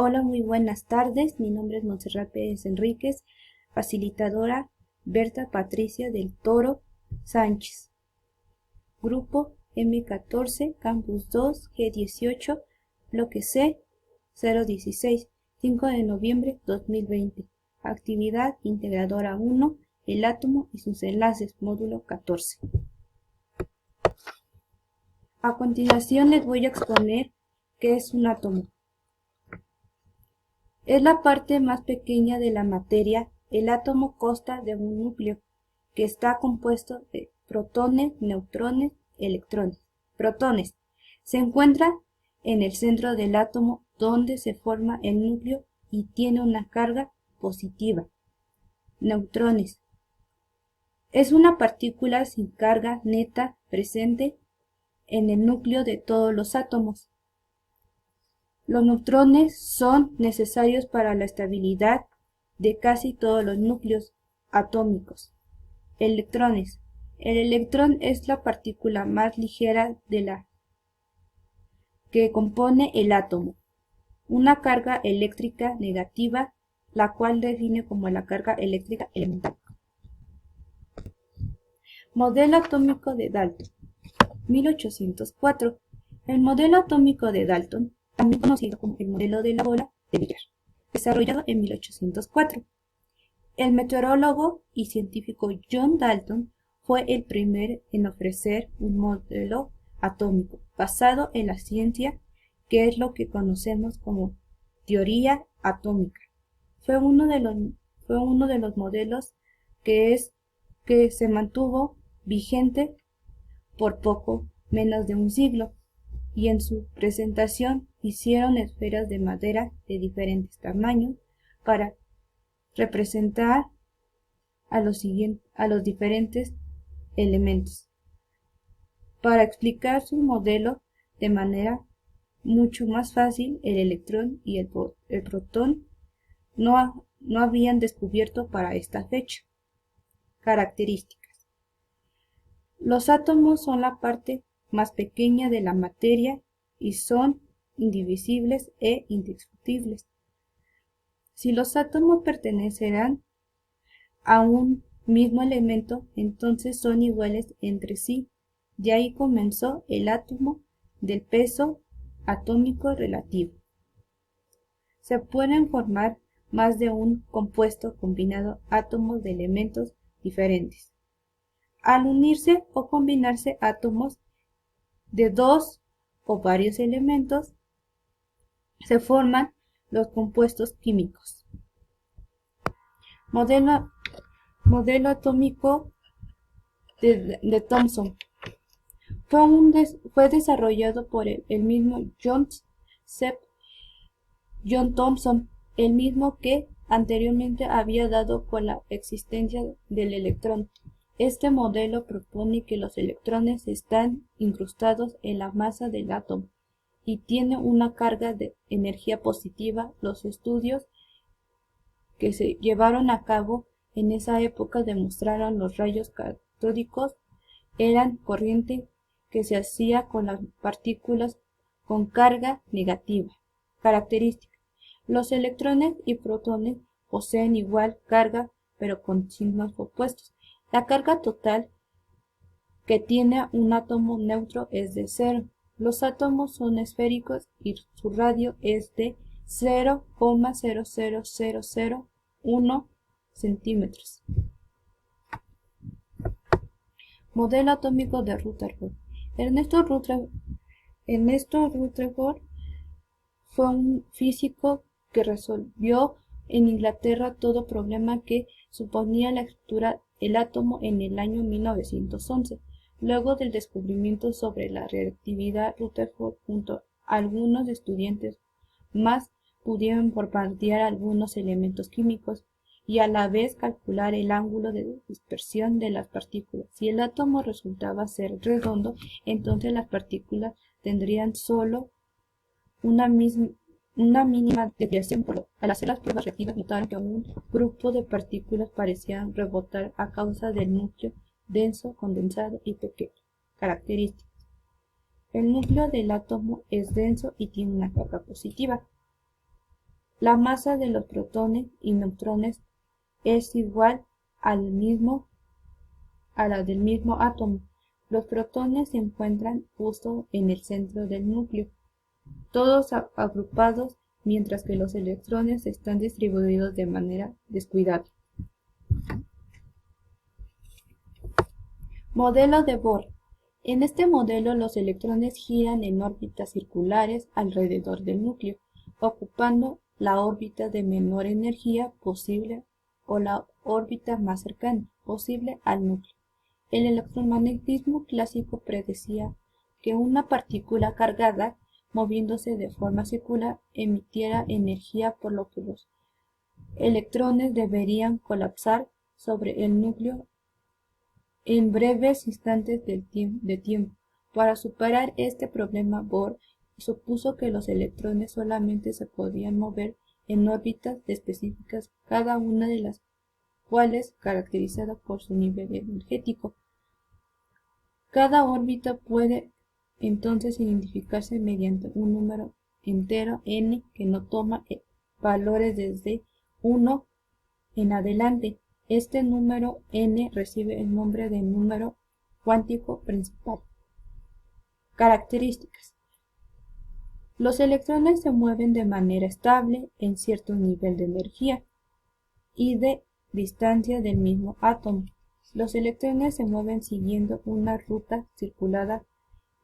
Hola, muy buenas tardes. Mi nombre es Montserrat Pérez Enríquez, facilitadora Berta Patricia del Toro Sánchez. Grupo M14, Campus 2, G18, Bloque C, 016, 5 de noviembre 2020. Actividad integradora 1, el átomo y sus enlaces, módulo 14. A continuación les voy a exponer qué es un átomo. Es la parte más pequeña de la materia. El átomo consta de un núcleo que está compuesto de protones, neutrones, electrones. Protones. Se encuentra en el centro del átomo donde se forma el núcleo y tiene una carga positiva. Neutrones. Es una partícula sin carga neta presente en el núcleo de todos los átomos. Los neutrones son necesarios para la estabilidad de casi todos los núcleos atómicos. Electrones. El electrón es la partícula más ligera de la que compone el átomo. Una carga eléctrica negativa, la cual define como la carga eléctrica elemental. Modelo atómico de Dalton. 1804. El modelo atómico de Dalton, también conocido como el modelo de la bola de billar, desarrollado en 1804. El meteorólogo y científico John Dalton fue el primero en ofrecer un modelo atómico basado en la ciencia, que es lo que conocemos como teoría atómica. Fue uno de los modelos que se mantuvo vigente por poco menos de un siglo, y en su presentación hicieron esferas de madera de diferentes tamaños para representar a los diferentes elementos. Para explicar su modelo de manera mucho más fácil, el electrón y el protón no habían descubierto para esta fecha. Características. Los átomos son la parte más pequeña de la materia y son indivisibles e indiscutibles. Si los átomos pertenecerán a un mismo elemento, entonces son iguales entre sí, y ahí comenzó el átomo del peso atómico relativo. Se pueden formar más de un compuesto combinado átomos de elementos diferentes. Al unirse o combinarse átomos de dos o varios elementos, se forman los compuestos químicos. Modelo atómico de Thomson. Fue desarrollado por el mismo John Thomson, el mismo que anteriormente había dado con la existencia del electrón. Este modelo propone que los electrones están incrustados en la masa del átomo y tiene una carga de energía positiva. Los estudios que se llevaron a cabo en esa época demostraron los rayos catódicos eran corriente que se hacía con las partículas con carga negativa. Características. Los electrones y protones poseen igual carga, pero con signos opuestos. La carga total que tiene un átomo neutro es de 0. Los átomos son esféricos y su radio es de 0,00001 centímetros. Modelo atómico de Rutherford. Ernesto Rutherford fue un físico que resolvió en Inglaterra todo problema que suponía la estructura del átomo en el año 1911. Luego del descubrimiento sobre la reactividad, Rutherford junto a algunos estudiantes más pudieron bombardear algunos elementos químicos y a la vez calcular el ángulo de dispersión de las partículas. Si el átomo resultaba ser redondo, entonces las partículas tendrían solo una mínima desviación. Al hacer las pruebas reactivas, notaron que un grupo de partículas parecían rebotar a causa del núcleo denso, condensado y pequeño. Características. El núcleo del átomo es denso y tiene una carga positiva. La masa de los protones y neutrones es igual a la del mismo átomo. Los protones se encuentran justo en el centro del núcleo, todos agrupados, mientras que los electrones están distribuidos de manera descuidada. Modelo de Bohr. En este modelo los electrones giran en órbitas circulares alrededor del núcleo, ocupando la órbita de menor energía posible o la órbita más cercana posible al núcleo. El electromagnetismo clásico predecía que una partícula cargada, moviéndose de forma circular, emitiera energía, por lo que los electrones deberían colapsar sobre el núcleo en breves instantes de tiempo. Para superar este problema, Bohr supuso que los electrones solamente se podían mover en órbitas específicas, cada una de las cuales caracterizada por su nivel energético. Cada órbita puede entonces identificarse mediante un número entero n que no toma valores desde 1 en adelante. Este número n recibe el nombre de número cuántico principal. Características. Los electrones se mueven de manera estable en cierto nivel de energía y de distancia del mismo átomo. Los electrones se mueven siguiendo una ruta circular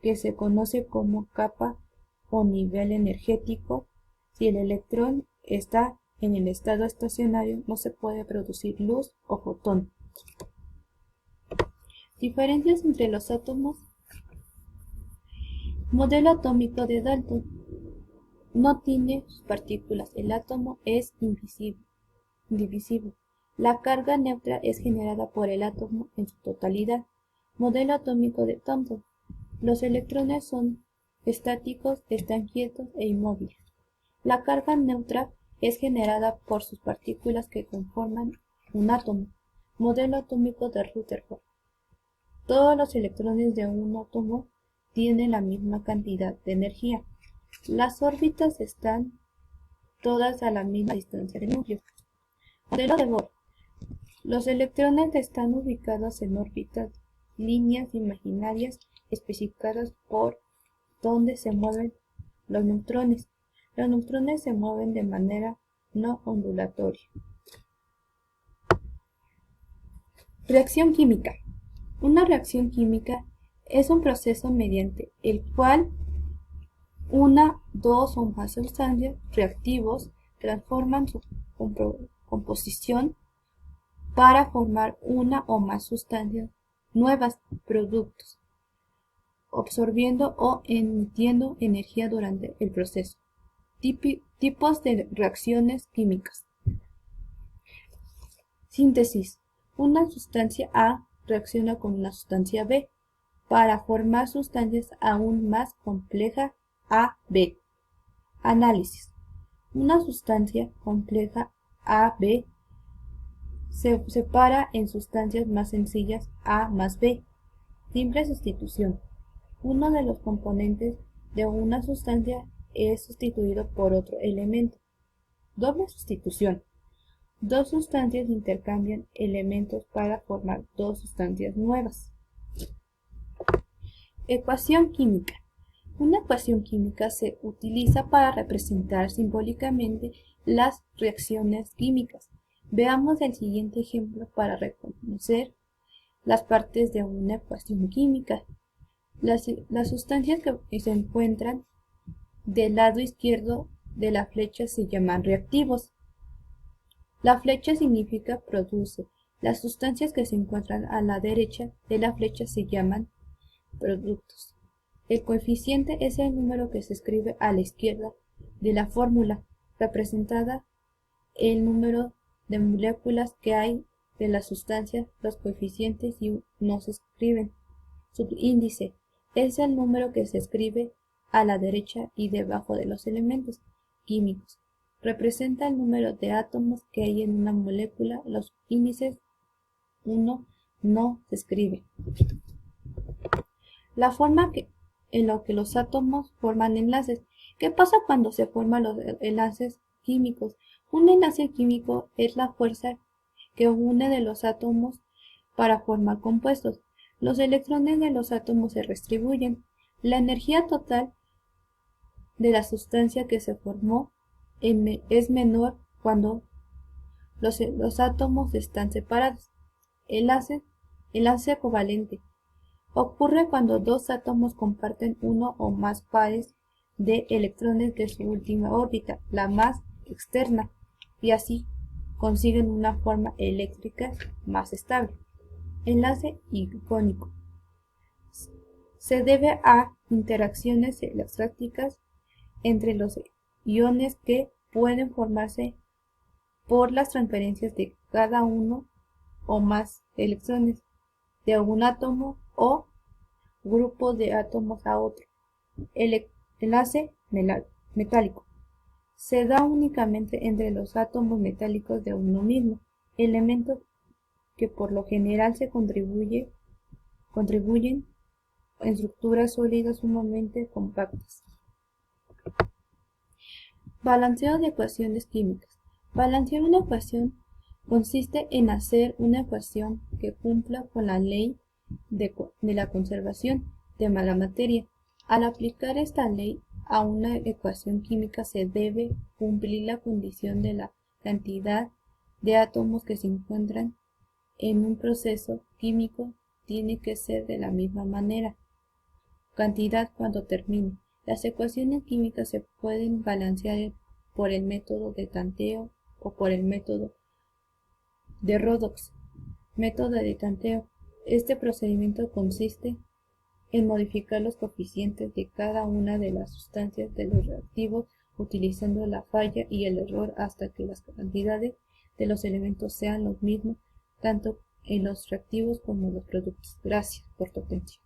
que se conoce como capa o nivel energético. Si el electrón está en el estado estacionario, no se puede producir luz o fotón. Diferencias entre los átomos. Modelo atómico de Dalton. No tiene sus partículas. El átomo es indivisible. La carga neutra es generada por el átomo en su totalidad. Modelo atómico de Thomson. Los electrones son estáticos, están quietos e inmóviles. La carga neutra es generada por sus partículas que conforman un átomo. Modelo atómico de Rutherford. Todos los electrones de un átomo tienen la misma cantidad de energía. Las órbitas están todas a la misma distancia del núcleo. Modelo de Bohr. Los electrones están ubicados en órbitas, líneas imaginarias especificadas por donde se mueven los neutrones. Los neutrones se mueven de manera no ondulatoria. Reacción química. Una reacción química es un proceso mediante el cual una, dos o más sustancias reactivos transforman su composición para formar una o más sustancias nuevas, productos, absorbiendo o emitiendo energía durante el proceso. Tipos de reacciones químicas. Síntesis. Una sustancia A reacciona con una sustancia B para formar sustancias aún más complejas AB. Análisis. Una sustancia compleja AB se separa en sustancias más sencillas A más B. Simple sustitución. Uno de los componentes de una sustancia es sustituido por otro elemento. Doble sustitución. Dos sustancias intercambian elementos para formar dos sustancias nuevas. Ecuación química. Una ecuación química se utiliza para representar simbólicamente las reacciones químicas. Veamos el siguiente ejemplo para reconocer las partes de una ecuación química. Las sustancias que se encuentran del lado izquierdo de la flecha se llaman reactivos. La flecha significa produce. Las sustancias que se encuentran a la derecha de la flecha se llaman productos. El coeficiente es el número que se escribe a la izquierda de la fórmula, representada el número de moléculas que hay de las sustancias. Los coeficientes no se escriben. Subíndice es el número que se escribe a la derecha y debajo de los elementos químicos. Representa el número de átomos que hay en una molécula. Los índices 1 no se escribe. La forma en la que los átomos forman enlaces. ¿Qué pasa cuando se forman los enlaces químicos. Un enlace químico es la fuerza que une de los átomos para formar compuestos. Los electrones de los átomos se redistribuyen. La energía total de la sustancia que se formó es menor cuando los átomos están separados. Enlace covalente ocurre cuando dos átomos comparten uno o más pares de electrones de su última órbita, la más externa, y así consiguen una forma eléctrica más estable. Enlace iónico se debe a interacciones electrostáticas entre los iones que pueden formarse por las transferencias de cada uno o más electrones de un átomo o grupo de átomos a otro. El enlace metálico se da únicamente entre los átomos metálicos de uno mismo, elementos que por lo general se contribuyen en estructuras sólidas sumamente compactas. Balanceo de ecuaciones químicas. Balancear una ecuación consiste en hacer una ecuación que cumpla con la ley de la conservación de la materia. Al aplicar esta ley a una ecuación química se debe cumplir la condición de la cantidad de átomos que se encuentran en un proceso químico tiene que ser de la misma manera. Cantidad cuando termine. Las ecuaciones químicas se pueden balancear por el método de tanteo o por el método de Redox. Método de tanteo. Este procedimiento consiste en modificar los coeficientes de cada una de las sustancias de los reactivos utilizando la falla y el error hasta que las cantidades de los elementos sean los mismos tanto en los reactivos como en los productos. Gracias por tu atención.